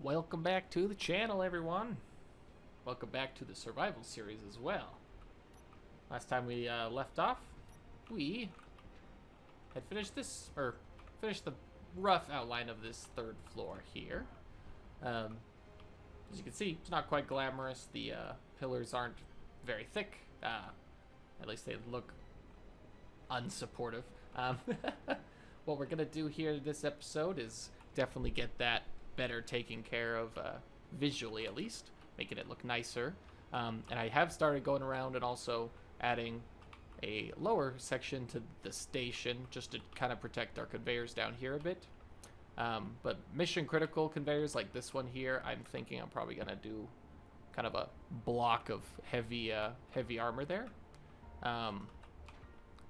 Welcome back to the channel, everyone. Welcome back to the survival series as well. Last time we left off, we had finished the rough outline of this third floor here. As you can see, it's not quite glamorous. The pillars aren't very thick. At least they look unsupportive. What we're gonna do here this episode is definitely get that better taken care of, visually at least, making it look nicer. And I have started going around and also adding a lower section to the station just to kind of protect our conveyors down here a bit. But mission critical conveyors like this one here, I'm thinking I'm probably gonna do kind of a block of heavy armor there,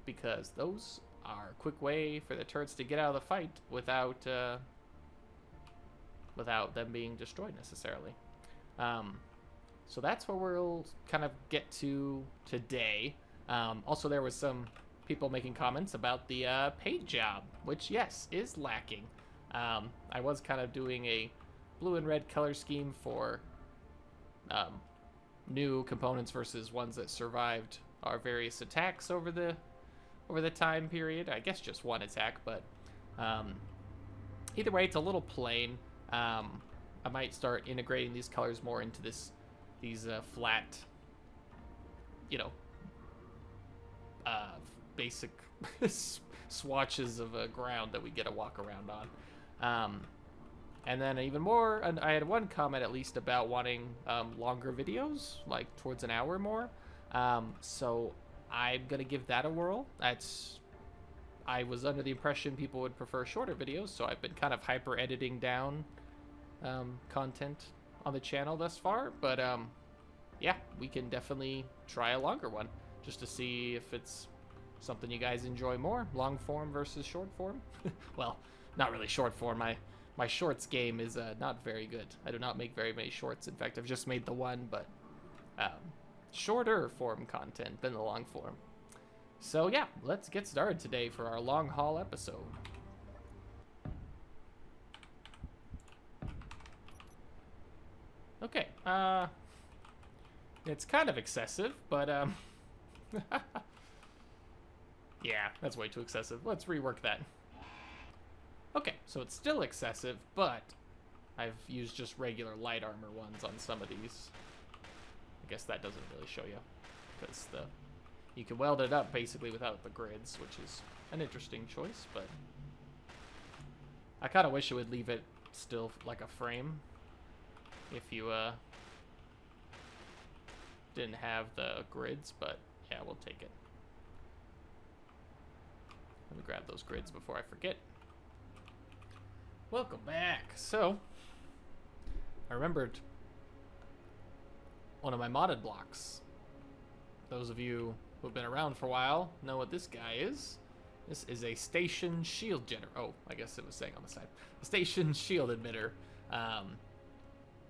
because those are a quick way for the turrets to get out of the fight without them being destroyed necessarily. So that's where we'll kind of get to today. Also, there was some people making comments about the paint job, which, yes, is lacking. I was kind of doing a blue and red color scheme for new components versus ones that survived our various attacks over the time period. I guess just one attack, but either way, it's a little plain. I might start integrating these colors more into these flat, basic swatches of ground that we get to walk around on. And then even more, I had one comment at least about wanting longer videos, like towards an hour or more. So I'm gonna give that a whirl. I was under the impression people would prefer shorter videos, so I've been kind of hyper editing down content on the channel thus far. But yeah, we can definitely try a longer one just to see if it's something you guys enjoy more, long form versus short form. Well, not really short form. My shorts game is not very good. I do not make very many shorts. In fact, I've just made the one, but shorter form content than the long form. So yeah, let's get started today for our long haul episode. Okay, it's kind of excessive, but yeah, that's way too excessive. Let's rework that. Okay, so it's still excessive, but I've used just regular light armor ones on some of these. I guess that doesn't really show you, because you can weld it up basically without the grids, which is an interesting choice, but I kind of wish it would leave it still like a frame if you didn't have the grids, but yeah, we'll take it. Let me grab those grids before I forget. Welcome back. So, I remembered one of my modded blocks. Those of you who have been around for a while know what this guy is. This is a station shield generator. Oh, I guess it was saying on the side. A station shield emitter.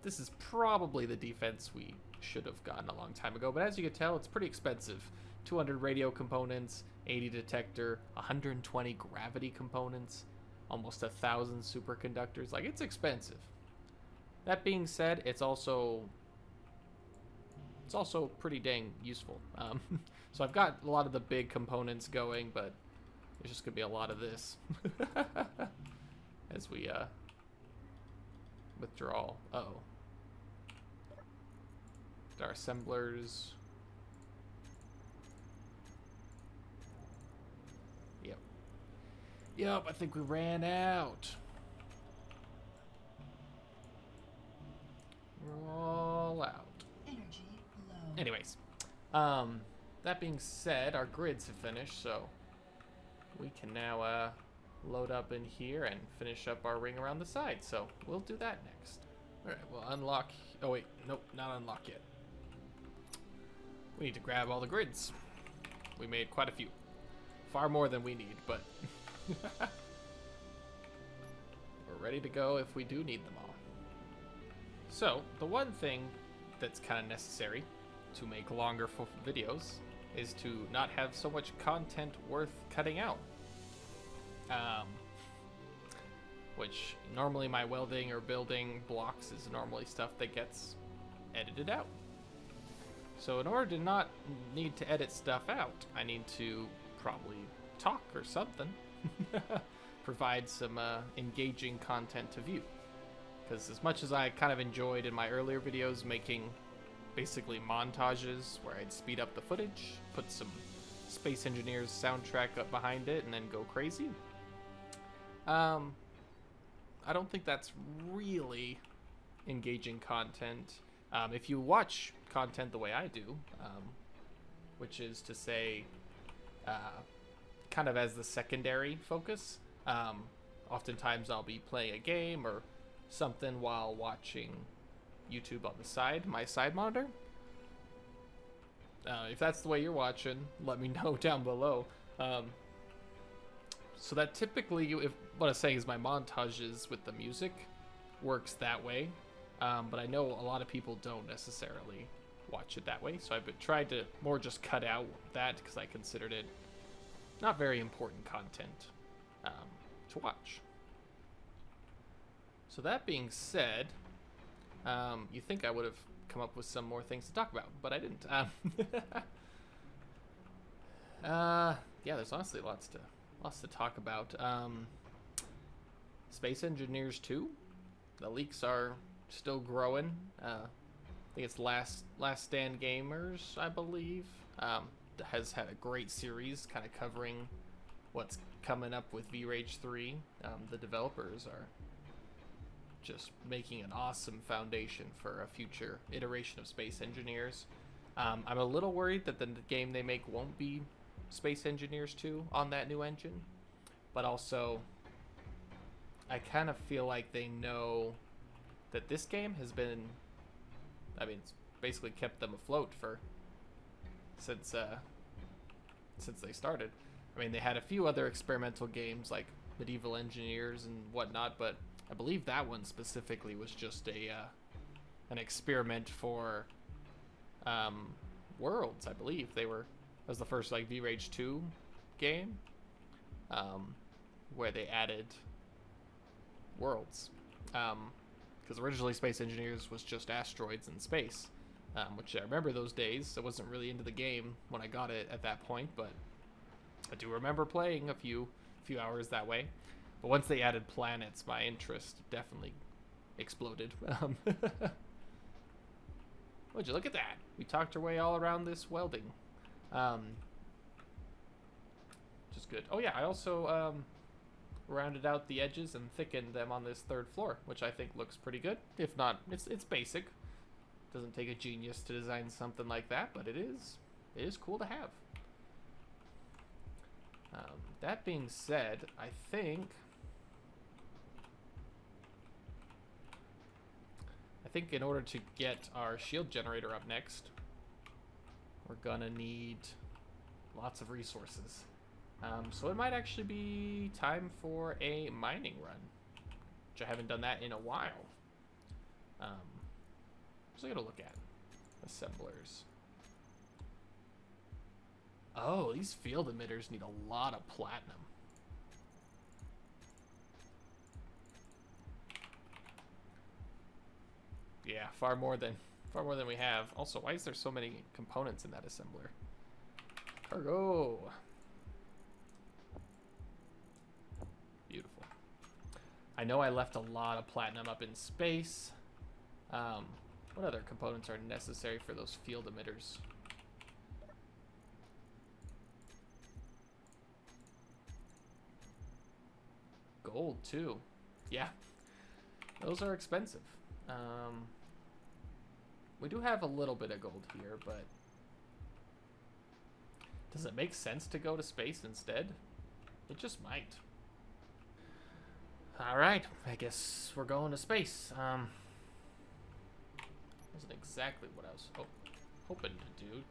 This is probably the defense we should have gotten a long time ago, but as you can tell, it's pretty expensive. 200 radio components, 80 detector, 120 gravity components, almost 1,000 superconductors. Like, it's expensive. That being said, it's also pretty dang useful. So I've got a lot of the big components going, but there's just gonna be a lot of this as we withdraw. Uh-oh. Our assemblers. Yep, I think we ran out. We're all out. Energy low. Anyways, that being said, our grids have finished, so we can now load up in here and finish up our ring around the side. So we'll do that next. All right, we'll unlock. Oh wait, nope, not unlock yet. We need to grab all the grids. We made quite a few, far more than we need, but we're ready to go if we do need them all. So the one thing that's kind of necessary to make longer videos is to not have so much content worth cutting out. which normally my welding or building blocks is normally stuff that gets edited out. So in order to not need to edit stuff out, I need to probably talk or something. Provide some engaging content to view. Because as much as I kind of enjoyed in my earlier videos making basically montages where I'd speed up the footage, put some Space Engineers soundtrack up behind it, and then go crazy, I don't think that's really engaging content. If you watch content the way I do, which is to say, kind of as the secondary focus, oftentimes I'll be playing a game or something while watching YouTube on the side, my side monitor. If that's the way you're watching, let me know down below. So that typically, if what I'm saying is my montages with the music works that way, but I know a lot of people don't necessarily watch it that way, so I've tried to more just cut out that because I considered it not very important content to watch. So that being said, you think I would have come up with some more things to talk about, but I didn't. Yeah, there's honestly lots to talk about. Space Engineers 2, the leaks are still growing. I think it's Last Stand Gamers, I believe, has had a great series kind of covering what's coming up with V-Rage 3. The developers are just making an awesome foundation for a future iteration of Space Engineers. I'm a little worried that the game they make won't be Space Engineers 2 on that new engine, but also I kind of feel like they know that this game has been, I mean, it's basically kept them afloat for since they started. I mean, they had a few other experimental games like Medieval Engineers and whatnot, but I believe that one specifically was just an experiment for Worlds. I believe that was the first like V-Rage 2 game where they added worlds. Because originally Space Engineers was just asteroids in space, which I remember those days. I wasn't really into the game when I got it at that point, but I do remember playing a few hours that way. But once they added planets, my interest definitely exploded. Would you look at that? We talked our way all around this welding. Just good. Oh yeah, I also rounded out the edges and thickened them on this third floor, which I think looks pretty good. If not, it's basic. Doesn't take a genius to design something like that, but it is cool to have. That being said, I think in order to get our shield generator up next, we're gonna need lots of resources. So it might actually be time for a mining run, which I haven't done that in a while. So I gotta look at assemblers. Oh, these field emitters need a lot of platinum. Yeah, far more than we have. Also, why is there so many components in that assembler? Cargo. Beautiful. I know I left a lot of platinum up in space. What other components are necessary for those field emitters? Gold too. Yeah, those are expensive. We do have a little bit of gold here, but does it make sense to go to space instead? It just might. Alright, I guess we're going to space. Wasn't exactly what I was hoping to do.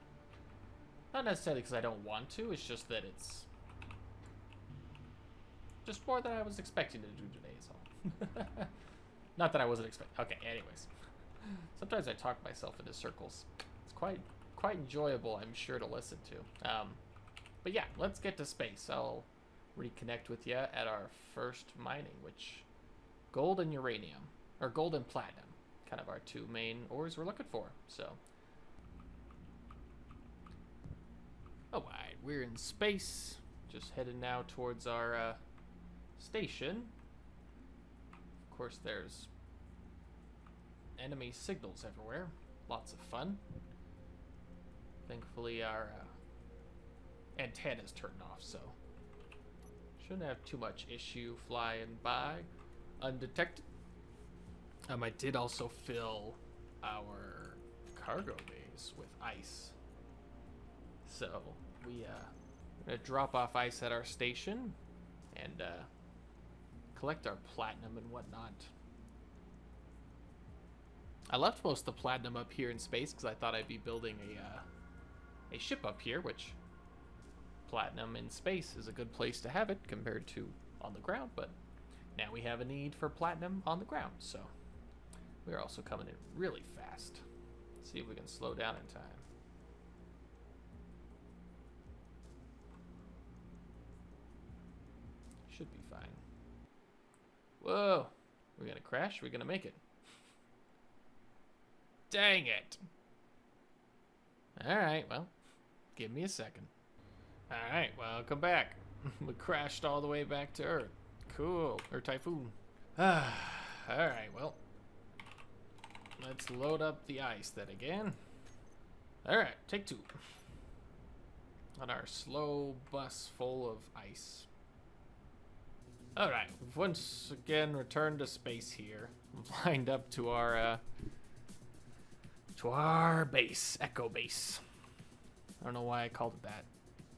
Not necessarily because I don't want to, it's just that it's just more than I was expecting to do today is all. Not that I wasn't expecting. Okay, anyways. Sometimes I talk myself into circles. It's quite enjoyable, I'm sure, to listen to. But yeah, let's get to space. I'll reconnect with you at our first mining, which Gold and uranium. Or gold and platinum. Kind of our two main ores we're looking for. So. Alright, we're in space. Just headed now towards our station. Of course, there's enemy signals everywhere. Lots of fun. Thankfully, our antenna's turned off, so shouldn't have too much issue flying by undetected. I did also fill our cargo bays with ice, so we gonna drop off ice at our station and collect our platinum and whatnot. I left most of the platinum up here in space because I thought I'd be building a ship up here, which platinum in space is a good place to have it compared to on the ground, but now we have a need for platinum on the ground, so we're also coming in really fast. Let's see if we can slow down in time. Should be fine. Whoa! We're gonna crash? We're gonna make it. Dang it! Alright, well, give me a second. Alright, welcome back. We crashed all the way back to Earth. Cool. Or Typhoon. Alright, well, let's load up the ice then again. Alright, take two. On our slow bus full of ice. Alright, we've once again returned to space here. We've lined up to our base, Echo Base. I don't know why I called it that.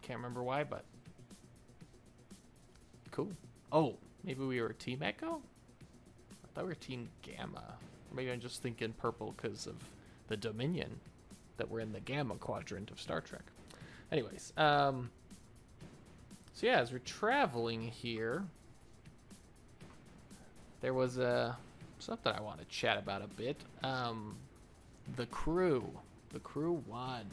Can't remember why, but cool. Oh, maybe we were Team Echo? I thought we were Team Gamma. Or maybe I'm just thinking purple because of the Dominion that we're in the Gamma quadrant of Star Trek. Anyways, so yeah, as we're traveling here, there was something I want to chat about a bit. The Crew 1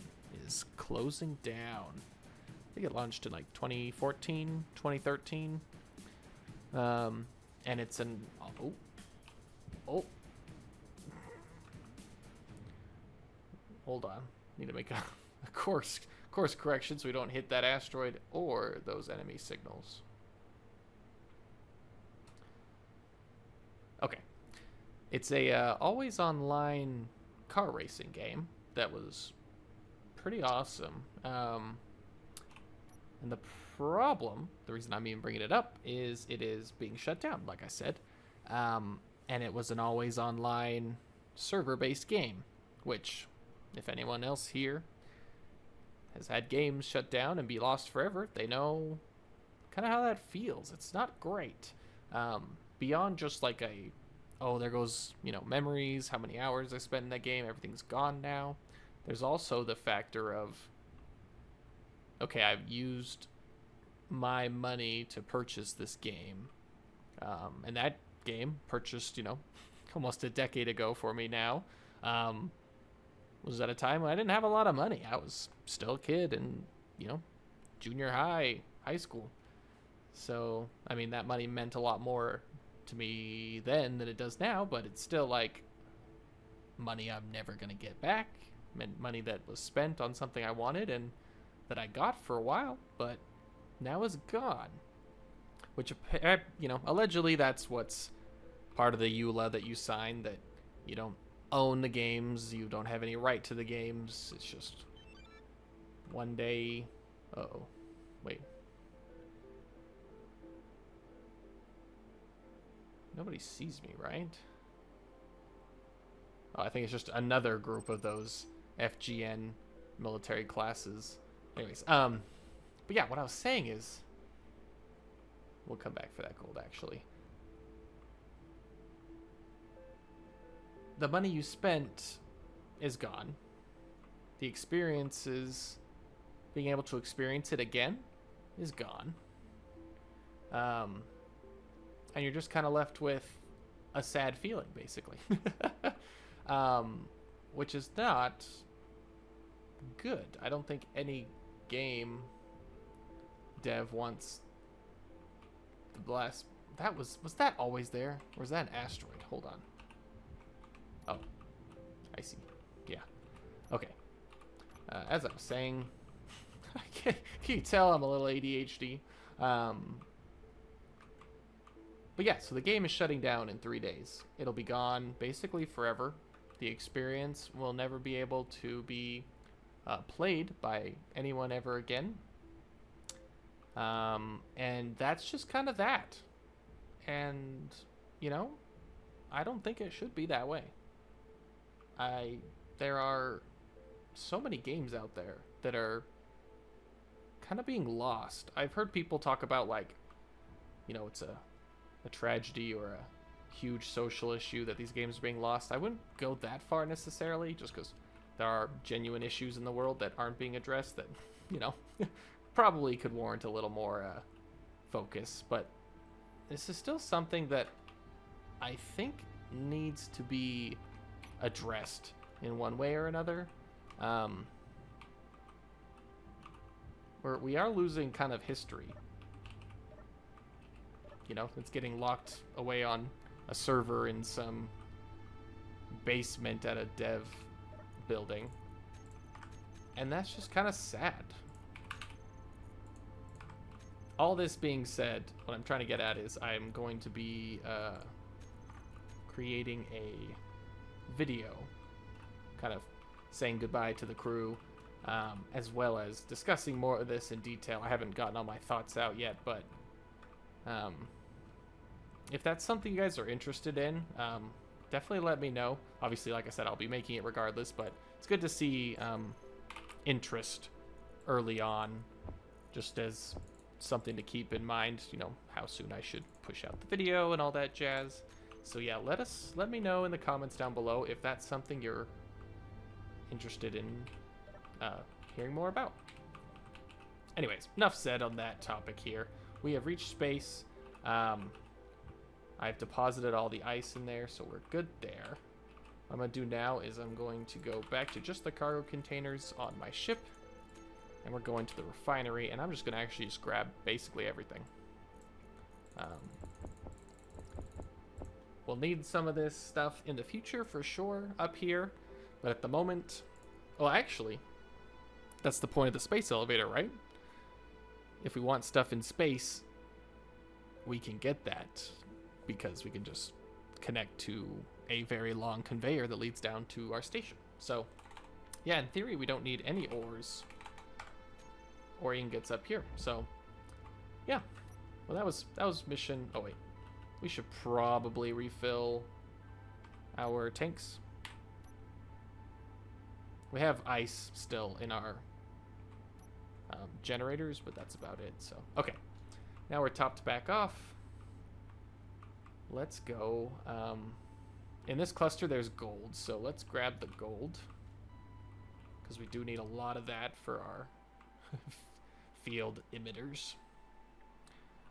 is closing down. I think it launched in like 2014, 2013. And it's an oh. Hold on. Need to make a course correction so we don't hit that asteroid or those enemy signals. Okay. It's a always online car racing game that was pretty awesome. And the problem, the reason I'm even bringing it up, is it is being shut down, like I said. And it was an always online server-based game, which, if anyone else here has had games shut down and be lost forever, they know kind of how that feels. It's not great. Beyond just like oh, there goes, memories, how many hours I spent in that game, everything's gone now. There's also the factor of, okay, I've used my money to purchase this game. And that game, purchased, almost a decade ago for me now, was at a time when I didn't have a lot of money. I was still a kid in, junior high school. So, I mean, that money meant a lot more to me then than it does now, but it's still like money I'm never going to get back. Money that was spent on something I wanted and that I got for a while, but now is gone. Which, allegedly that's what's part of the EULA that you sign, that you don't own the games, you don't have any right to the games. It's just one day. Uh-oh. Wait. Nobody sees me, right? Oh, I think it's just another group of those FGN military classes. Anyways, but yeah, what I was saying is, we'll come back for that gold, actually. The money you spent is gone. The experiences, being able to experience it again, is gone. And you're just kind of left with a sad feeling, basically. Which is not good. I don't think any game dev wants the last that was that always there? Or is that an asteroid? Hold on. Oh, I see. Yeah. Okay. As I was saying, can you tell I'm a little ADHD? But yeah, so the game is shutting down in 3 days. It'll be gone basically forever. The experience will never be able to be played by anyone ever again. And that's just kind of that. And, you know, I don't think it should be that way. There are so many games out there that are kind of being lost. I've heard people talk about, like, you know, it's a tragedy or a huge social issue that these games are being lost. I wouldn't go that far necessarily, just because there are genuine issues in the world that aren't being addressed that, you know, probably could warrant a little more focus. But this is still something that I think needs to be addressed in one way or another. We are losing kind of history. You know, it's getting locked away on a server in some basement at a dev building. And that's just kind of sad. All this being said, what I'm trying to get at is I'm going to be creating a video kind of saying goodbye to the crew, as well as discussing more of this in detail. I haven't gotten all my thoughts out yet, but if that's something you guys are interested in, definitely let me know. Obviously, like I said, I'll be making it regardless, but it's good to see interest early on, just as something to keep in mind, you know, how soon I should push out the video and all that jazz. So yeah, let me know in the comments down below if that's something you're interested in hearing more about. Anyways, enough said on that topic here. We have reached space. I've deposited all the ice in there, so we're good there. What I'm going to do now is I'm going to go back to just the cargo containers on my ship, and we're going to the refinery, and I'm just going to actually just grab basically everything. We'll need some of this stuff in the future for sure up here, but at the moment, well, actually, that's the point of the space elevator, right? If we want stuff in space, we can get that because we can just connect to a very long conveyor that leads down to our station. So, yeah, in theory, we don't need any ores or ingots up here. So, yeah. Well, that was mission. Oh wait, we should probably refill our tanks. We have ice still in our generators, but that's about it. So, okay. Now we're topped back off. Let's go. In this cluster, there's gold, so let's grab the gold, because we do need a lot of that for our field emitters.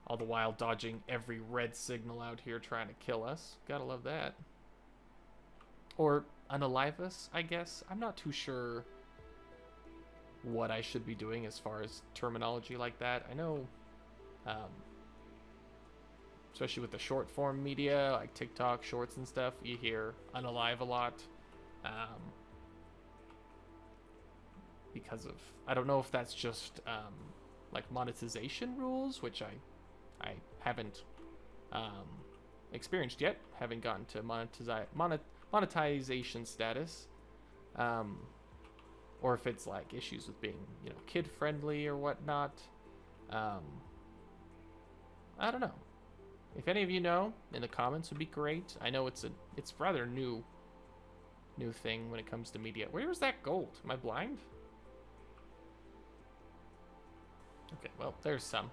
All the while dodging every red signal out here trying to kill us. Gotta love that. Or unalive us, I guess. I'm not too sure what I should be doing as far as terminology like that. I know, especially with the short form media, like TikTok shorts and stuff, you hear unalive a lot. Because of, I don't know if that's just like monetization rules, which I haven't experienced yet. Haven't gotten to monetization status. Or if it's like issues with being, you know, kid friendly or whatnot. I don't know. If any of you know, in the comments would be great. I know it's rather new thing when it comes to media. Where was that gold? Am I blind? Okay, well, there's some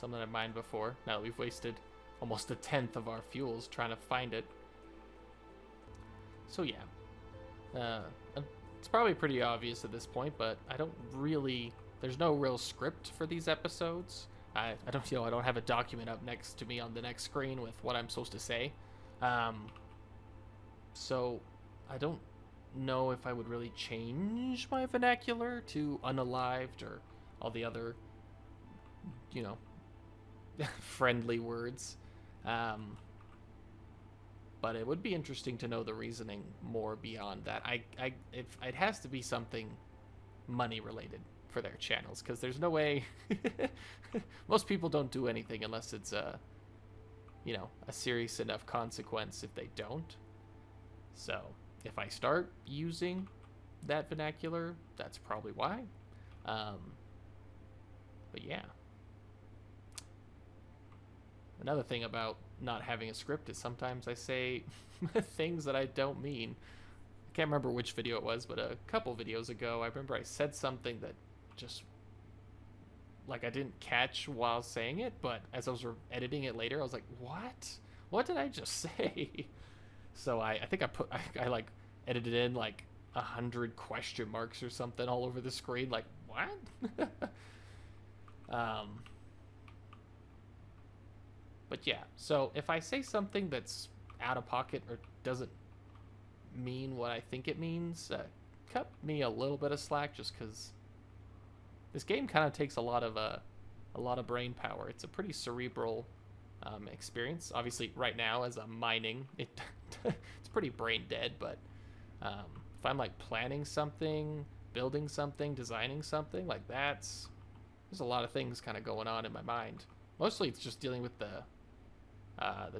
that I mined before. Now that we've wasted almost 1/10 of our fuels trying to find it. So yeah, it's probably pretty obvious at this point, but there's no real script for these episodes. I don't have a document up next to me on the next screen with what I'm supposed to say. So I don't know if I would really change my vernacular to unalived or all the other, you know, friendly words. But it would be interesting to know the reasoning more beyond that. If it has to be something money related for their channels, because there's no way most people don't do anything unless it's a serious enough consequence if they don't. So if I start using that vernacular, that's probably why. But yeah. Another thing about not having a script is sometimes I say things that I don't mean. I can't remember which video it was, but a couple videos ago, I remember I said something that just, like, I didn't catch while saying it, but as I was editing it later, I was like, what? What did I just say? So I think I like edited in like 100 question marks or something all over the screen, like, what? But yeah, so if I say something that's out of pocket or doesn't mean what I think it means, cut me a little bit of slack, just because this game kind of takes a lot of brain power. It's a pretty cerebral experience. Obviously, right now as I'm mining, it's pretty brain dead. But if I'm like planning something, building something, designing something, like there's a lot of things kind of going on in my mind. Mostly, it's just dealing with the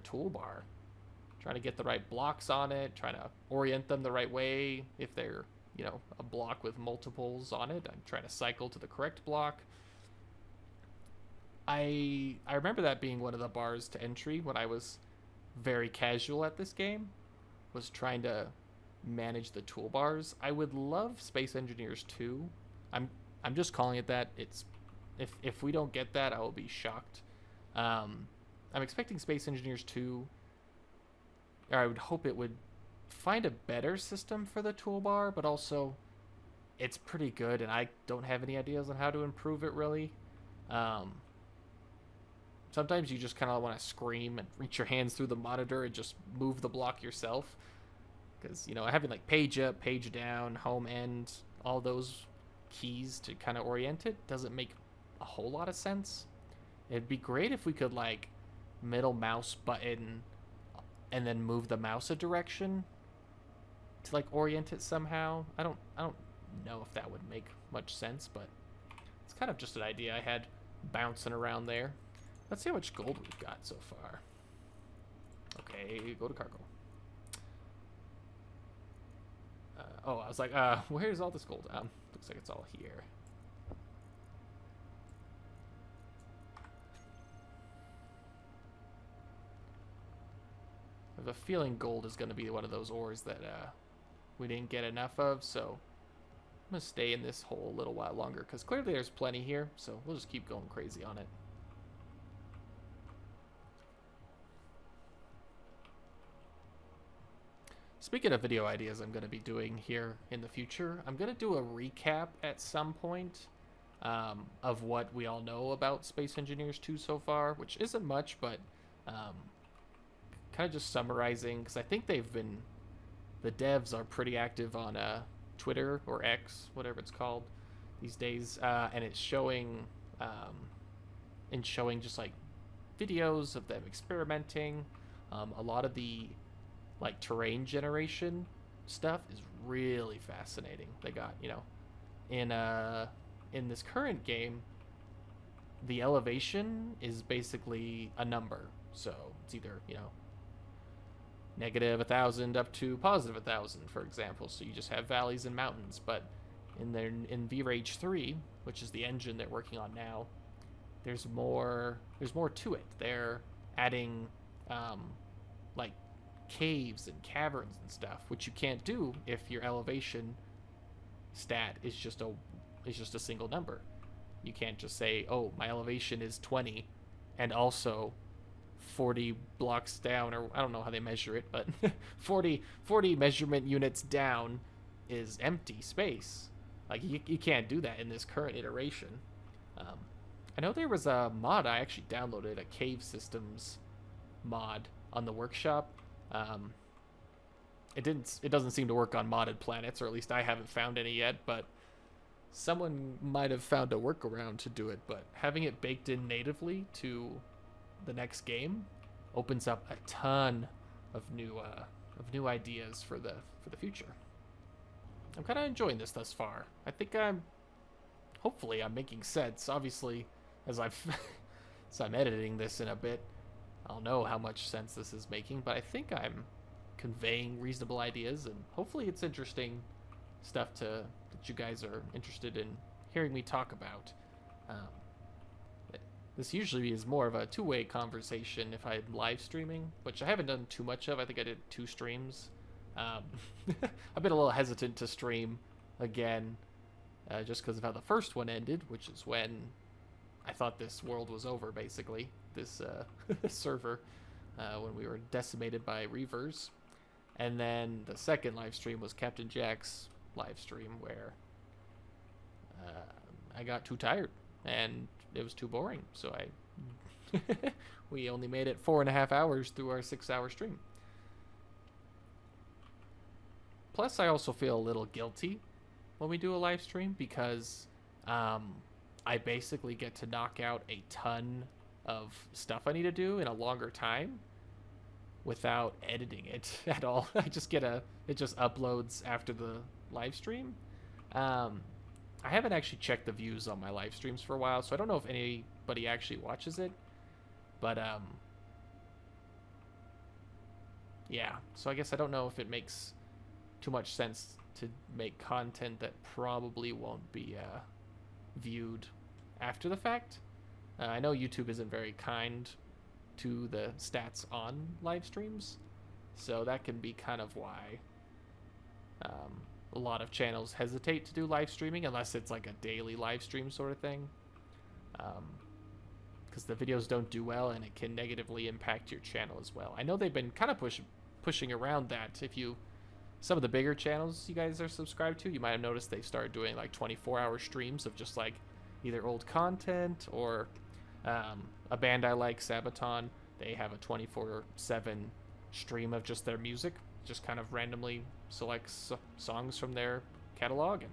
toolbar, trying to get the right blocks on it, trying to orient them the right way. If they're, a block with multiples on it, I'm trying to cycle to the correct block. I remember that being one of the bars to entry when I was very casual at this game, was trying to manage the toolbars. I would love Space Engineers 2. I'm just calling it that. It's if we don't get that, I will be shocked. I'm expecting Space Engineers 2, or I would hope it would find a better system for the toolbar, but also it's pretty good, and I don't have any ideas on how to improve it, really. Sometimes you just kind of want to scream and reach your hands through the monitor and just move the block yourself. Because, having like page up, page down, home end, all those keys to kind of orient it doesn't make a whole lot of sense. It'd be great if we could like middle mouse button and then move the mouse a direction to like orient it somehow. I don't know if that would make much sense, but it's kind of just an idea I had bouncing around there. Let's see how much gold we've got so far. Okay, go to cargo. I was like, where's all this gold? Looks like it's all here. I have a feeling gold is going to be one of those ores that we didn't get enough of, so I'm going to stay in this hole a little while longer, because clearly there's plenty here, so we'll just keep going crazy on it. Speaking of video ideas I'm going to be doing here in the future, I'm going to do a recap at some point of what we all know about Space Engineers 2 so far, which isn't much, but kind of just summarizing, because I think the devs are pretty active on Twitter or X, whatever it's called these days, and it's showing just like videos of them experimenting. A lot of the like terrain generation stuff is really fascinating. They got, in this current game, the elevation is basically a number. So it's either, negative 1,000 up to positive 1,000, for example. So you just have valleys and mountains. But in V-Rage 3, which is the engine they're working on now, there's more to it. They're adding like caves and caverns and stuff, which you can't do if your elevation stat is just a single number. You can't just say, oh, my elevation is 20 and also 40 blocks down, or I don't know how they measure it, but 40 measurement units down is empty space. Like, you can't do that in this current iteration. I know there was a mod I actually downloaded, a cave systems mod on the workshop. It doesn't seem to work on modded planets, or at least I haven't found any yet, but someone might have found a workaround to do it. But having it baked in natively to the next game opens up a ton of new ideas for the future. I'm kind of enjoying this thus far. I think hopefully I'm making sense. Obviously, as I'm editing this in a bit, I'll know how much sense this is making, but I think I'm conveying reasonable ideas, and hopefully it's interesting stuff that you guys are interested in hearing me talk about. This usually is more of a two-way conversation if I'm live streaming, which I haven't done too much of. I think I did 2 streams. I've been a little hesitant to stream again, just because of how the first one ended, which is when I thought this world was over, basically. This server, when we were decimated by Reavers. And then the second live stream was Captain Jack's live stream, where I got too tired and it was too boring. So we only made it 4.5 hours through our 6-hour stream. Plus, I also feel a little guilty when we do a live stream because I basically get to knock out a ton of stuff I need to do in a longer time without editing it at all. It just uploads after the live stream. I haven't actually checked the views on my live streams for a while, so I don't know if anybody actually watches it. But yeah, so I guess I don't know if it makes too much sense to make content that probably won't be viewed after the fact. I know YouTube isn't very kind to the stats on live streams, so that can be kind of why a lot of channels hesitate to do live streaming unless it's like a daily live stream sort of thing, because the videos don't do well and it can negatively impact your channel as well. I know they've been kind of pushing around that. Some of the bigger channels you guys are subscribed to, you might have noticed they've started doing like 24-hour streams of just like either old content or a band I like, Sabaton. They have a 24/7 stream of just their music, just kind of randomly selects songs from their catalog, and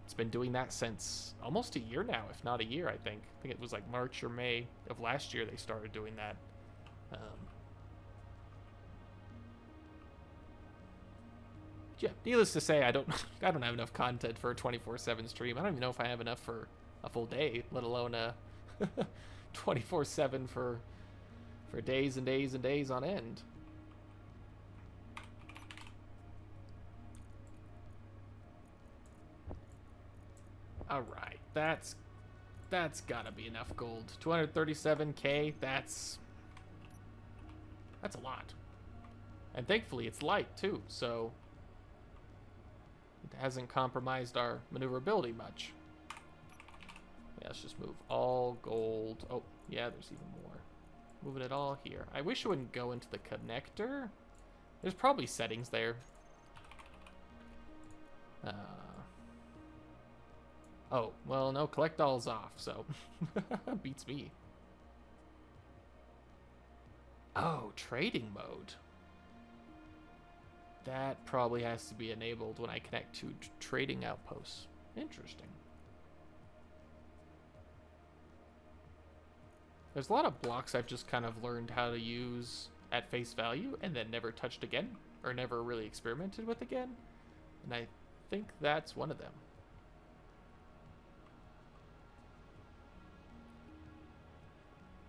it's been doing that since almost a year now, if not a year. I think it was like March or May of last year they started doing that. Yeah, needless to say, I don't have enough content for a 24/7 stream. I don't even know if I have enough for a full day, let alone a 24/7 for days and days and days on end. All right, that's gotta be enough gold. 237k. That's a lot, and thankfully it's light too, so it hasn't compromised our maneuverability much. Yeah, let's just move all gold. Oh, yeah, there's even more. Moving it all here. I wish it wouldn't go into the connector. There's probably settings there. Oh, well, no, collect all's off, so beats me. Oh, trading mode. That probably has to be enabled when I connect to trading outposts. Interesting. There's a lot of blocks I've just kind of learned how to use at face value and then never touched again, or never really experimented with again. And I think that's one of them.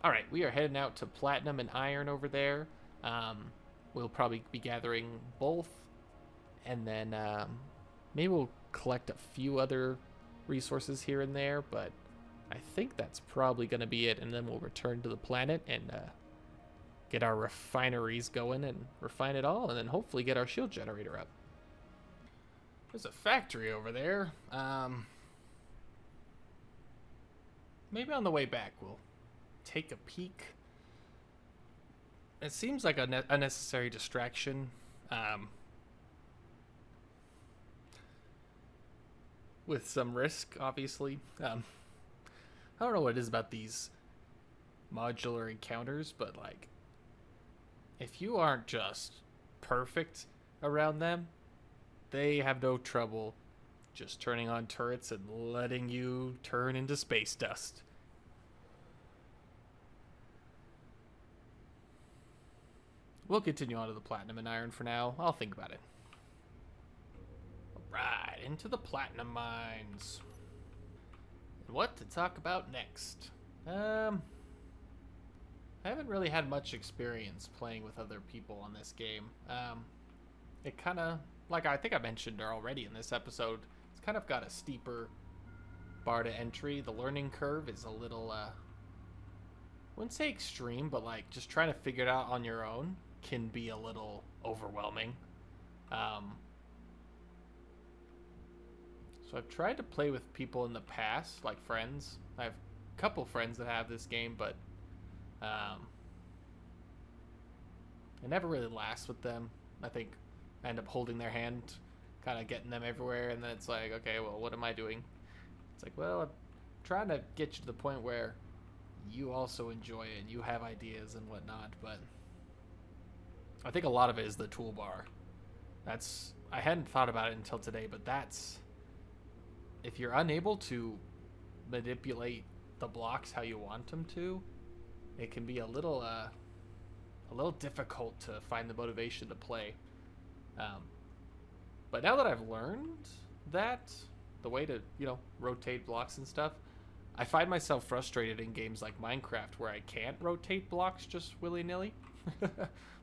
All right, we are heading out to platinum and iron over there. We'll probably be gathering both, and then maybe we'll collect a few other resources here and there, but I think that's probably going to be it, and then we'll return to the planet and get our refineries going and refine it all, and then hopefully get our shield generator up. There's a factory over there. Maybe on the way back we'll take a peek. It seems like a unnecessary distraction. With some risk, obviously. I don't know what it is about these modular encounters, but like, if you aren't just perfect around them, they have no trouble just turning on turrets and letting you turn into space dust. We'll continue on to the platinum and iron for now. I'll think about it. Alright, into the platinum mines. And what to talk about next? I haven't really had much experience playing with other people on this game. It kind of, like I think I mentioned already in this episode, it's kind of got a steeper bar to entry. The learning curve is a little, I wouldn't say extreme, but like just trying to figure it out on your own can be a little overwhelming. So I've tried to play with people in the past, like friends. I have a couple friends that have this game, but it never really lasts with them. I think I end up holding their hand, kind of getting them everywhere, and then it's like, okay, well, what am I doing? It's like, well, I'm trying to get you to the point where you also enjoy it and you have ideas and whatnot, but I think a lot of it is the toolbar. I hadn't thought about it until today, but if you're unable to manipulate the blocks how you want them to, it can be a little difficult to find the motivation to play. But now that I've learned that, the way to, rotate blocks and stuff, I find myself frustrated in games like Minecraft where I can't rotate blocks just willy-nilly.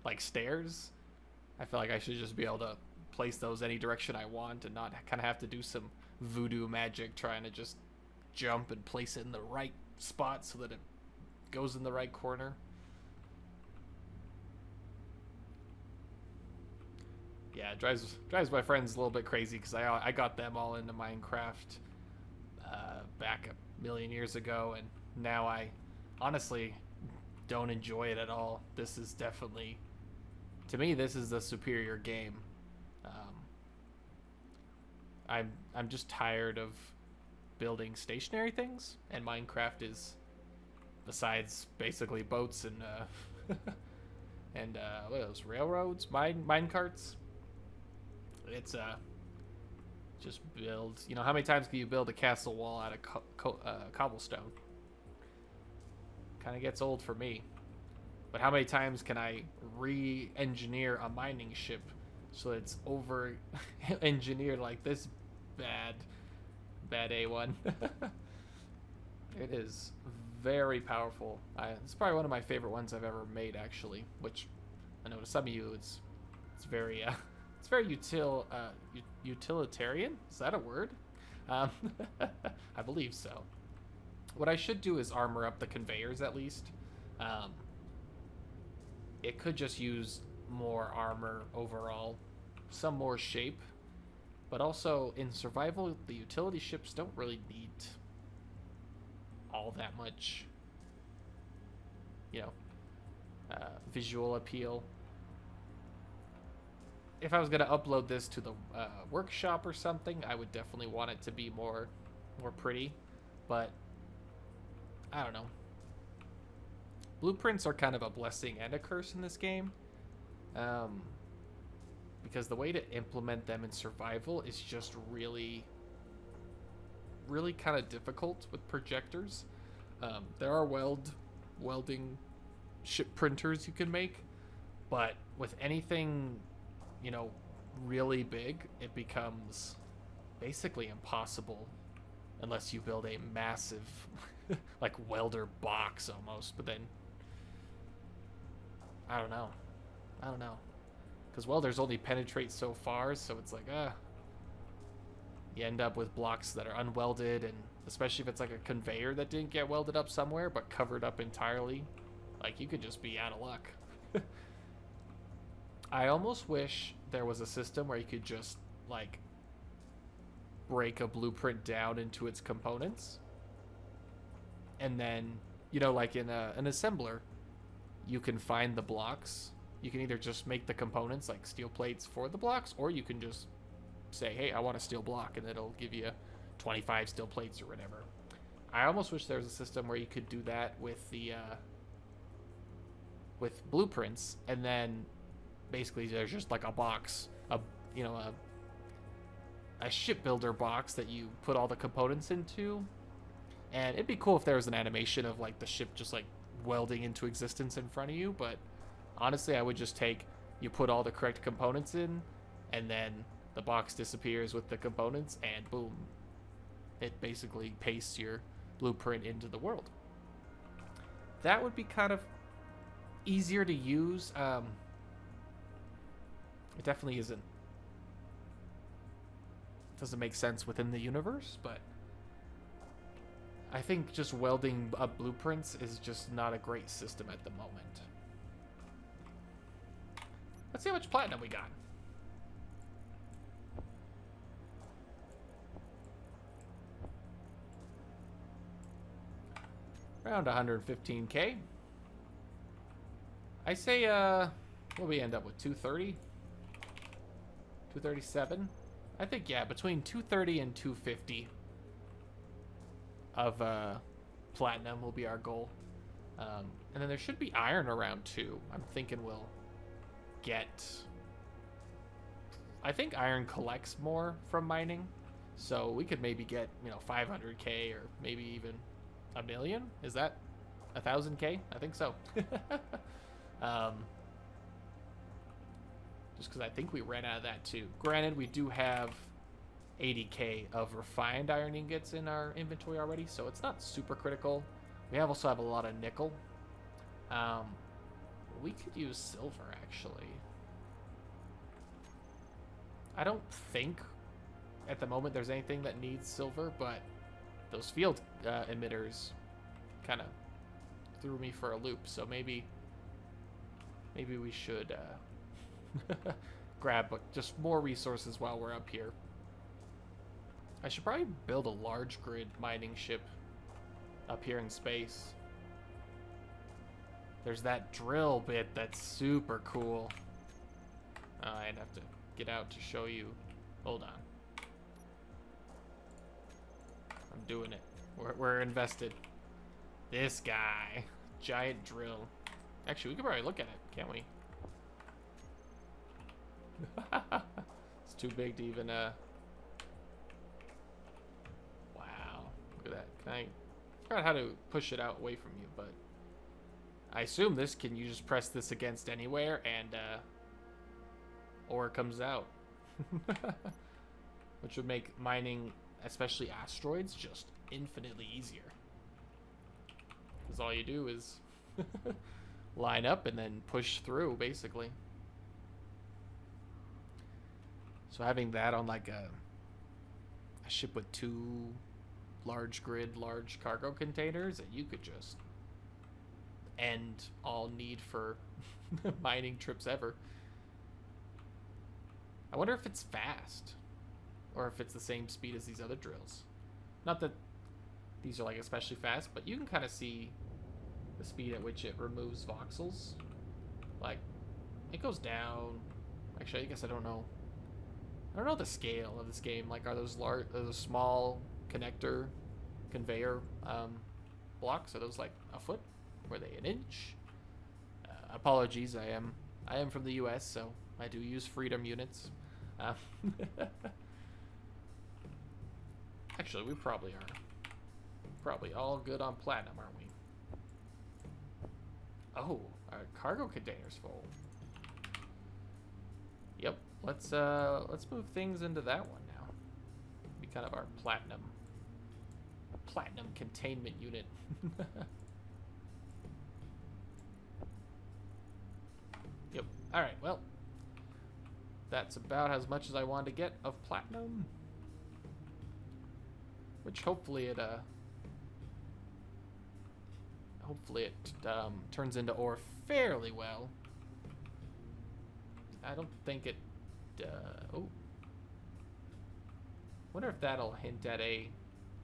Like stairs. I feel like I should just be able to place those any direction I want and not kind of have to do some voodoo magic trying to just jump and place it in the right spot so that it goes in the right corner. Yeah, it drives my friends a little bit crazy because I got them all into Minecraft back a million years ago, and now I honestly don't enjoy it at all. This is definitely, to me, this is the superior game. I'm just tired of building stationary things, and Minecraft is, besides basically boats and and what are those, railroads, mine carts. It's just build. How many times can you build a castle wall out of cobblestone? Kind of gets old for me. But how many times can I re-engineer a mining ship so it's over-engineered like this bad A1? It is very powerful. It's probably one of my favorite ones I've ever made, actually. Which I know to some of you, it's very it's very utilitarian. Is that a word? I believe so. What I should do is armor up the conveyors at least. It could just use more armor overall, some more shape, but also in survival, the utility ships don't really need all that much, visual appeal. If I was going to upload this to the workshop or something, I would definitely want it to be more pretty, but I don't know. Blueprints are kind of a blessing and a curse in this game, because the way to implement them in survival is just really kind of difficult with projectors. There are welding ship printers you can make, but with anything really big, it becomes basically impossible unless you build a massive like welder box almost. But then I don't know because welders only penetrate so far, so it's like you end up with blocks that are unwelded, and especially if it's like a conveyor that didn't get welded up somewhere but covered up entirely, like you could just be out of luck. I almost wish there was a system where you could just like break a blueprint down into its components, and then like in an assembler, you can find the blocks. You can either just make the components like steel plates for the blocks, or you can just say, hey, I want a steel block, and it'll give you 25 steel plates or whatever. I almost wish there was a system where you could do that with the with blueprints, and then basically there's just like a box, a shipbuilder box that you put all the components into. And it'd be cool if there was an animation of like the ship just like welding into existence in front of you, but Honestly, I would just take, you put all the correct components in, and then the box disappears with the components, and boom. It basically pastes your blueprint into the world. That would be kind of easier to use. It definitely isn't. It doesn't make sense within the universe, but I think just welding up blueprints is just not a great system at the moment. Let's see how much platinum we got. Around 115k. I say, what we end up with, 230? 237? I think, yeah, between 230 and 250 of platinum will be our goal. And then there should be iron around too. I'm thinking we'll get... I think iron collects more from mining, so we could maybe get, 500k or maybe even a million. Is that 1,000k? I think so. Just because I think we ran out of that too. Granted, we do have 80k of refined iron ingots in our inventory already, so it's not super critical. We also have a lot of nickel. We could use silver, actually. I don't think at the moment there's anything that needs silver, but those field emitters kind of threw me for a loop, so maybe we should grab just more resources while we're up here. I should probably build a large grid mining ship up here in space. There's that drill bit that's super cool. I'd have to get out to show you. Hold on. I'm doing it. We're invested. This guy. Giant drill. Actually, we could probably look at it, can't we? It's too big to even, Wow. Look at that. I forgot how to push it out away from you, but... I assume this can, you just press this against anywhere, and, ore comes out. Which would make mining, especially asteroids, just infinitely easier. Because all you do is line up and then push through, basically. So having that on like a ship with 2 large cargo containers, and you could just end all need for mining trips ever. I wonder if it's fast, or if it's the same speed as these other drills. Not that these are like especially fast, but you can kind of see the speed at which it removes voxels. Like, it goes down. Actually, I guess I don't know. I don't know the scale of this game. Like, are those small connector conveyor blocks? Are those like a foot? Were they an inch? Apologies, I am from the U.S., so I do use freedom units. Actually, we probably are all good on platinum, aren't we? Oh, our cargo container's full. Yep, let's move things into that one now. Be kind of our platinum containment unit. Yep. All right. Well, that's about as much as I wanted to get of platinum. Which hopefully it turns into ore fairly well. I don't think it. Oh. Wonder if that'll hint at a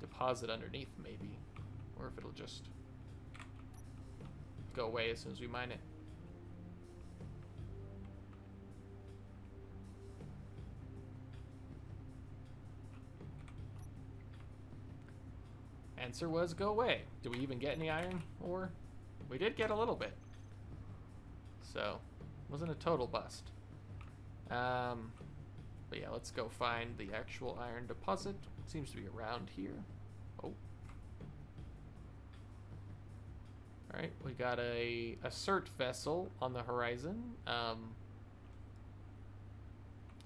deposit underneath, maybe, or if it'll just go away as soon as we mine it. Answer was go away. Do we even get any iron ore? We did get a little bit. So, wasn't a total bust. But yeah, let's go find the actual iron deposit. It seems to be around here. Oh. All right, we got a CERT vessel on the horizon.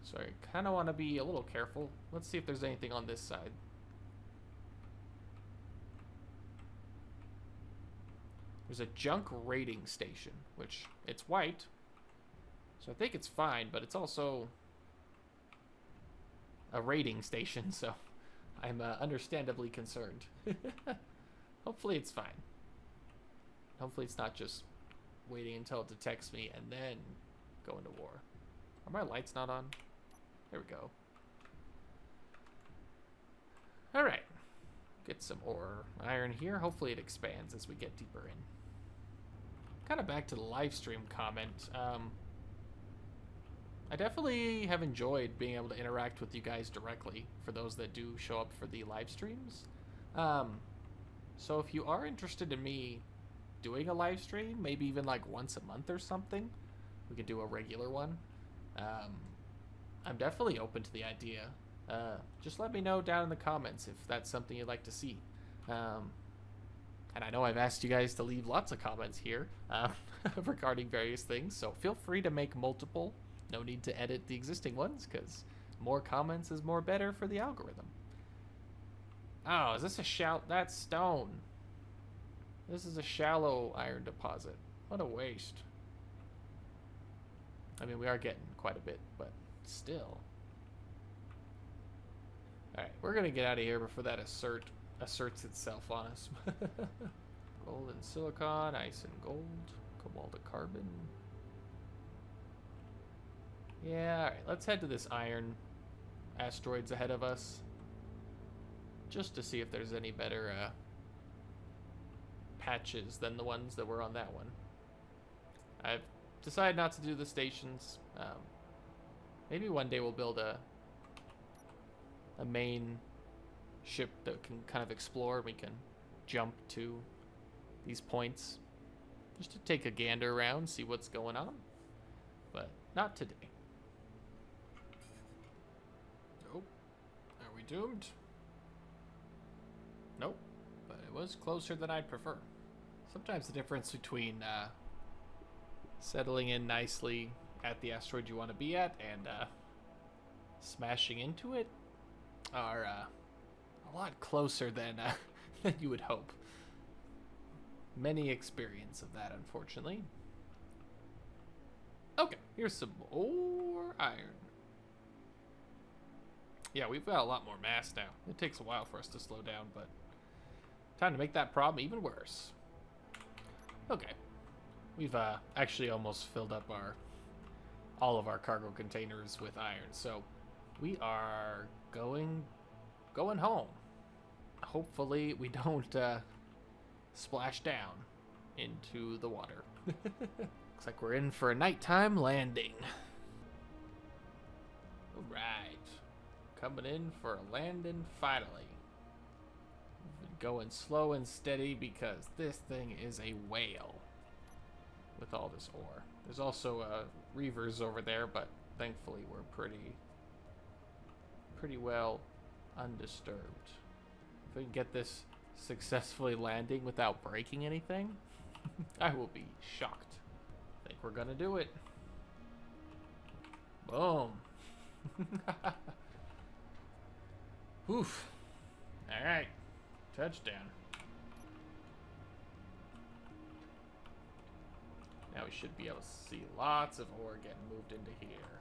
So I kind of want to be a little careful. Let's see if there's anything on this side. There's a junk raiding station, which it's white, so I think it's fine, but it's also a raiding station, so I'm understandably concerned. Hopefully it's fine. Hopefully it's not just waiting until it detects me and then going to war. Are my lights not on? There we go. All right. Get some ore iron here. Hopefully it expands as we get deeper in. Kind of back to the live stream comment. I definitely have enjoyed being able to interact with you guys directly for those that do show up for the live streams. So if you are interested in me doing a live stream, maybe even like once a month or something, we could do a regular one. I'm definitely open to the idea. Just let me know down in the comments if that's something you'd like to see. And I know I've asked you guys to leave lots of comments here regarding various things, so feel free to make multiple. No need to edit the existing ones, because more comments is more better for the algorithm. Oh, is this a that's stone. This is a shallow iron deposit. What a waste. I mean, we are getting quite a bit, but still. Alright, we're going to get out of here before that asserts itself on us. Gold and silicon, ice and gold, cobalt and carbon. Yeah, alright, let's head to this iron asteroids ahead of us. Just to see if there's any better patches than the ones that were on that one. I've decided not to do the stations. Maybe one day we'll build a main ship that can kind of explore. We can jump to these points just to take a gander around, see what's going on. But not today. Nope. Are we doomed? Nope. But it was closer than I'd prefer. Sometimes the difference between settling in nicely at the asteroid you want to be at and smashing into it are a lot closer than than you would hope. Many experience of that, unfortunately. Okay, here's some more iron. Yeah, we've got a lot more mass now. It takes a while for us to slow down, but time to make that problem even worse. Okay, we've actually almost filled up all of our cargo containers with iron, so we are going home. Hopefully we don't splash down into the water. Looks like we're in for a nighttime landing. All right, coming in for a landing finally. We've been going slow and steady because this thing is a whale with all this ore. There's also reavers over there, but thankfully we're pretty well undisturbed. If we can get this successfully landing without breaking anything, I will be shocked. I think we're gonna do it. Boom. Oof. Alright. Touchdown. Now we should be able to see lots of ore getting moved into here.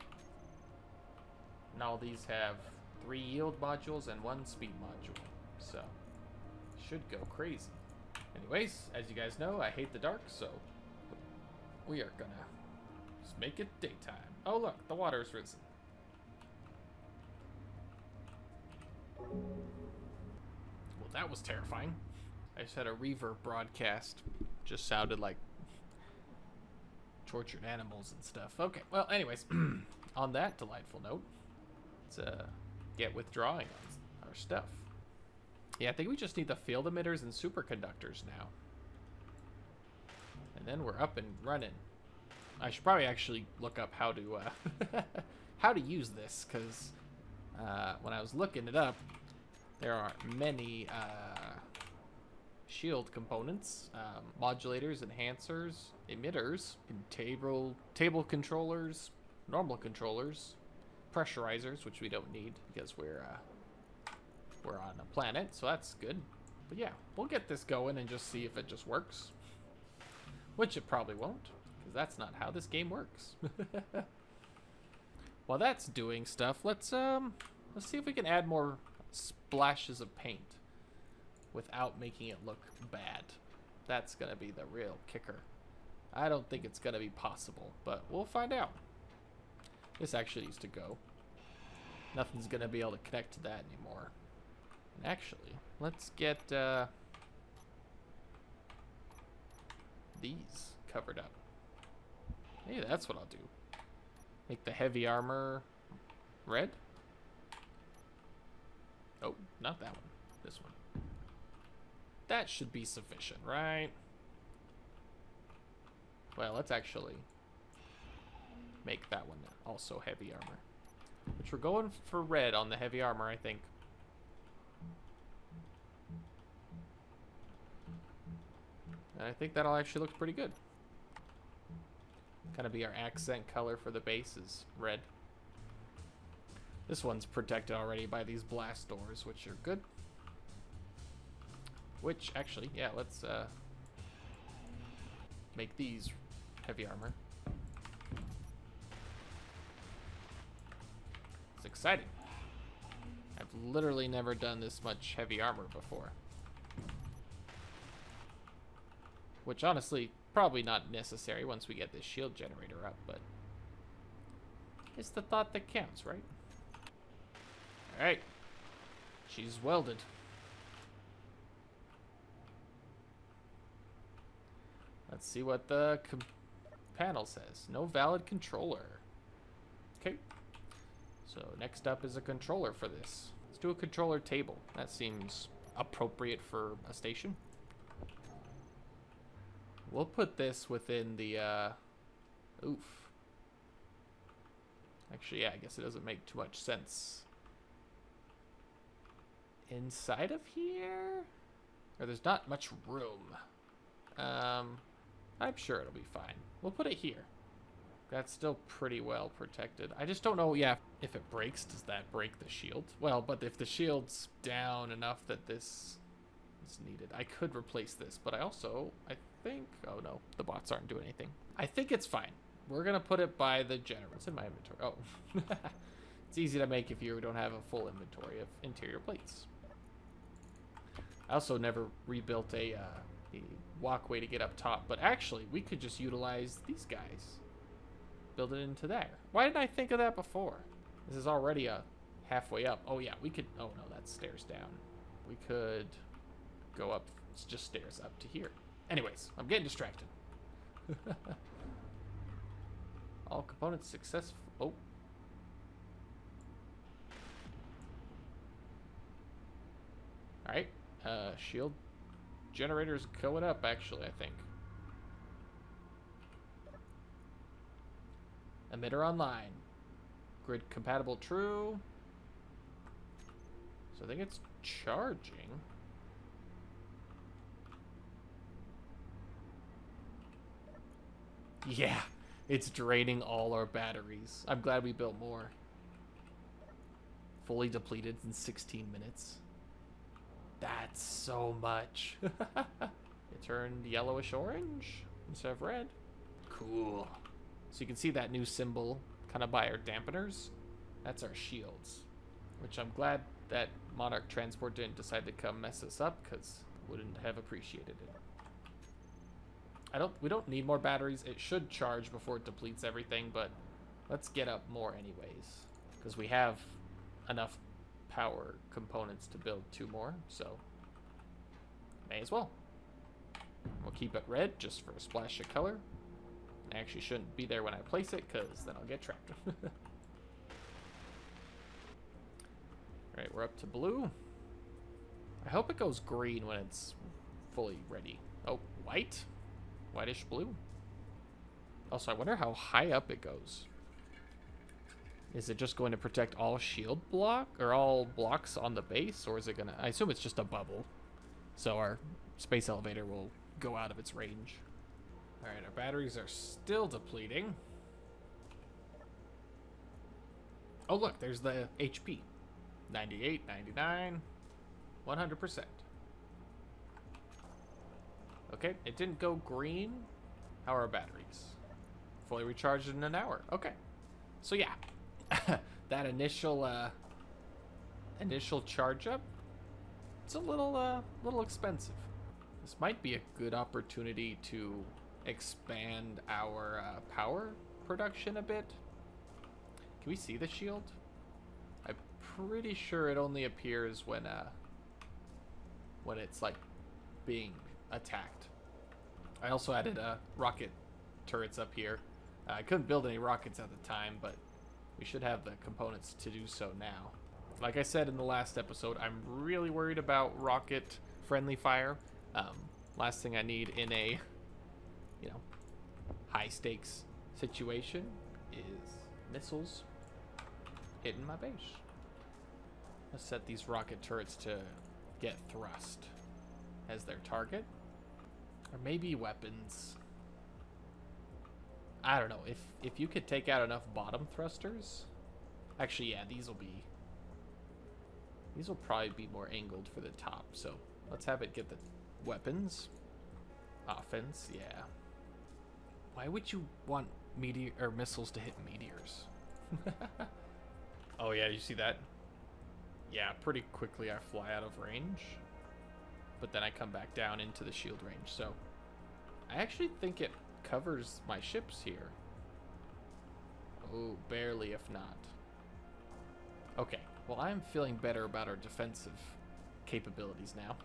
And all these have 3 yield modules and 1 speed module. So, should go crazy. Anyways, as you guys know, I hate the dark, so we are gonna just make it daytime. Oh look, the water's risen. Well, that was terrifying. I just had a reverb broadcast. Just sounded like tortured animals and stuff. Okay, well, anyways, on that delightful note, let's get withdrawing on our stuff. Yeah, I think we just need the field emitters and superconductors now. And then we're up and running. I should probably actually look up how to how to use this, because when I was looking it up, there are many shield components, modulators, enhancers, emitters, table controllers, normal controllers, pressurizers, which we don't need because we're on a planet, so that's good. But yeah, we'll get this going and just see if it just works, which it probably won't, because that's not how this game works. While that's doing stuff, let's see if we can add more splashes of paint without making it look bad. That's gonna be the real kicker. I don't think it's gonna be possible, but we'll find out. This actually needs to go. Nothing's gonna be able to connect to that anymore. And actually, let's get these covered up. Hey, that's what I'll do. Make the heavy armor red. Oh, not that one. This one. That should be sufficient, right? Well, let's actually make that one also heavy armor. Which we're going for red on the heavy armor, I think. And I think that'll actually look pretty good. Kind of be our accent color for the base is red. This one's protected already by these blast doors, which are good. Which, actually, yeah, let's make these heavy armor. It's exciting. I've literally never done this much heavy armor before. Which, honestly, probably not necessary once we get this shield generator up, but it's the thought that counts, right? Alright. She's welded. Let's see what the panel says. No valid controller. Okay. So next up is a controller for this. Let's do a controller table. That seems appropriate for a station. We'll put this within the, oof. Actually, yeah, I guess it doesn't make too much sense. Inside of here? Or there's not much room. I'm sure it'll be fine. We'll put it here. That's still pretty well protected. I just don't know, yeah, if it breaks, does that break the shield? Well, but if the shield's down enough that this is needed, I could replace this, but I think, oh no, the bots aren't doing anything. I think it's fine. We're gonna put it by the generator. It's in my inventory. Oh. It's easy to make if you don't have a full inventory of interior plates. I also never rebuilt a walkway to get up top, but actually we could just utilize these guys. Build it into there. Why didn't I think of that before? This is already a halfway up. Oh yeah, we could, oh no, that's stairs down. We could go up, it's just stairs up to here. Anyways, I'm getting distracted. All components successful. Oh. Alright, shield generator's going up, actually, I think. Emitter online. Grid compatible true. So I think it's charging. Yeah, it's draining all our batteries. I'm glad we built more. Fully depleted in 16 minutes. That's so much. It turned yellowish orange instead of red. Cool. So you can see that new symbol kind of by our dampeners. That's our shields. Which I'm glad that Monarch Transport didn't decide to come mess us up, because wouldn't have appreciated it. We don't need more batteries. It should charge before it depletes everything, but let's get up more anyways, because we have enough power components to build 2 more, so may as well. We'll keep it red just for a splash of color. I actually shouldn't be there when I place it, because then I'll get trapped. Alright, we're up to blue. I hope it goes green when it's fully ready. Oh, white? Whitish blue. Also, I wonder how high up it goes. Is it just going to protect all shield block or all blocks on the base, or is it gonna? I assume it's just a bubble, so our space elevator will go out of its range. Alright, our batteries are still depleting. Oh look, there's the HP. 98, 99, 100%. Okay, it didn't go green. How are our batteries? Fully recharged in an hour. Okay. So yeah, that initial charge up, it's a little expensive. This might be a good opportunity to expand our power production a bit. Can we see the shield? I'm pretty sure it only appears when it's like being attacked. I also added rocket turrets up here. I couldn't build any rockets at the time, but we should have the components to do so now. Like I said in the last episode, I'm really worried about rocket friendly fire. Last thing I need in a, high stakes situation is missiles hitting my base. Let's set these rocket turrets to get thrust as their target. Or maybe weapons. I don't know. If you could take out enough bottom thrusters. Actually, yeah, these will probably be more angled for the top. So let's have it get the weapons. Offense, yeah. Why would you want meteor or missiles to hit meteors? Oh yeah, you see that? Yeah, pretty quickly I fly out of range. But then I come back down into the shield range. So I actually think it covers my ships here. Oh, barely if not. Okay, well I'm feeling better about our defensive capabilities now.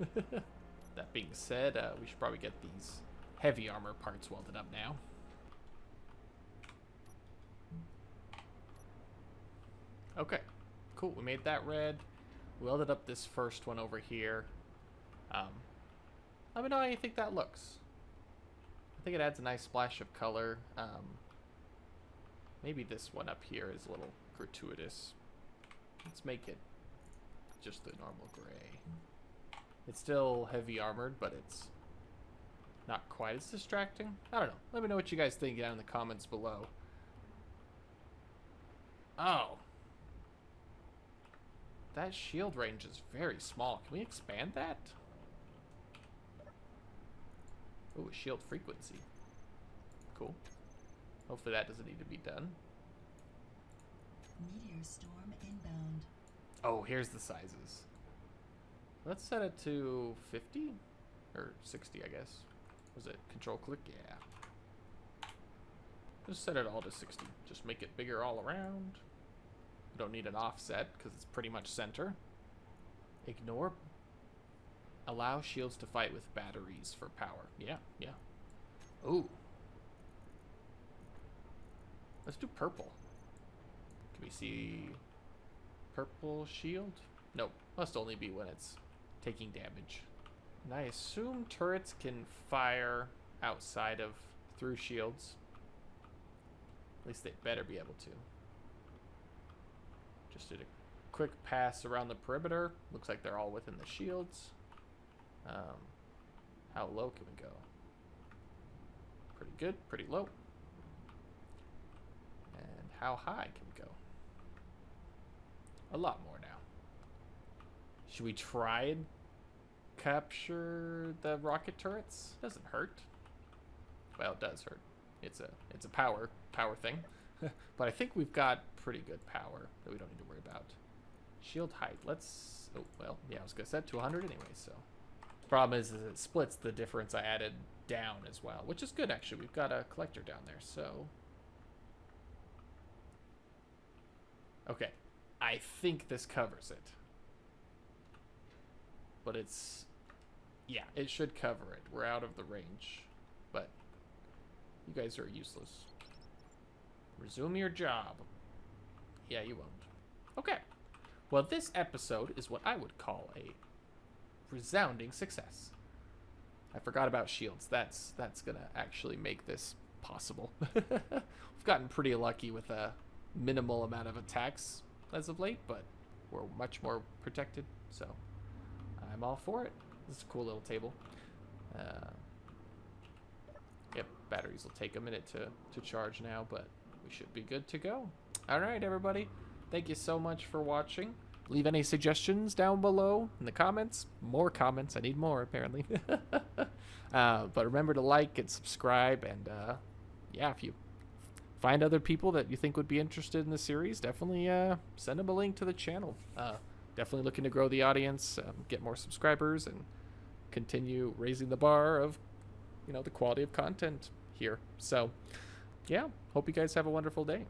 That being said, we should probably get these heavy armor parts welded up now. Okay, cool, we made that red. Welded up this first one over here. Let me know how you think that looks. I think it adds a nice splash of color. Maybe this one up here is a little gratuitous. Let's make it just the normal gray. It's still heavy armored, but it's not quite as distracting. I don't know. Let me know what you guys think down in the comments below. Oh. That shield range is very small. Can we expand that? Oh, shield frequency. Cool. Hopefully that doesn't need to be done. Meteor storm inbound. Oh, here's the sizes. Let's set it to 50 or 60, I guess. Was it control click? Yeah. Just set it all to 60. Just make it bigger all around. We don't need an offset because it's pretty much center. Ignore. Allow shields to fight with batteries for power. Yeah, yeah. Ooh. Let's do purple. Can we see purple shield? Nope. Must only be when it's taking damage. And I assume turrets can fire outside of through shields. At least they better be able to. Just did a quick pass around the perimeter. Looks like they're all within the shields. How low can we go? Pretty good, pretty low. And how high can we go? A lot more now. Should we try and capture the rocket turrets? Doesn't hurt. Well, it does hurt. It's a power thing. But I think we've got pretty good power that we don't need to worry about. Shield height. Let's. Oh well, yeah, I was gonna set to 100 anyway. So problem is it splits the difference I added down as well, which is good actually. We've got a collector down there, so okay. I think this covers it. But it's, yeah, it should cover it. We're out of the range. But you guys are useless. Resume your job. Yeah, you won't. Okay. Well, this episode is what I would call a resounding success. I forgot about shields. That's gonna actually make this possible. We've gotten pretty lucky with a minimal amount of attacks as of late, but we're much more protected, so I'm all for it. This is a cool little table. Yep, batteries will take a minute to charge now, but we should be good to go. All right, everybody. Thank you so much for watching. Leave any suggestions down below in the comments. More comments. I need more, apparently. But remember to like and subscribe. And, yeah, if you find other people that you think would be interested in the series, definitely send them a link to the channel. Definitely looking to grow the audience, get more subscribers, and continue raising the bar of, the quality of content here. So, yeah, hope you guys have a wonderful day.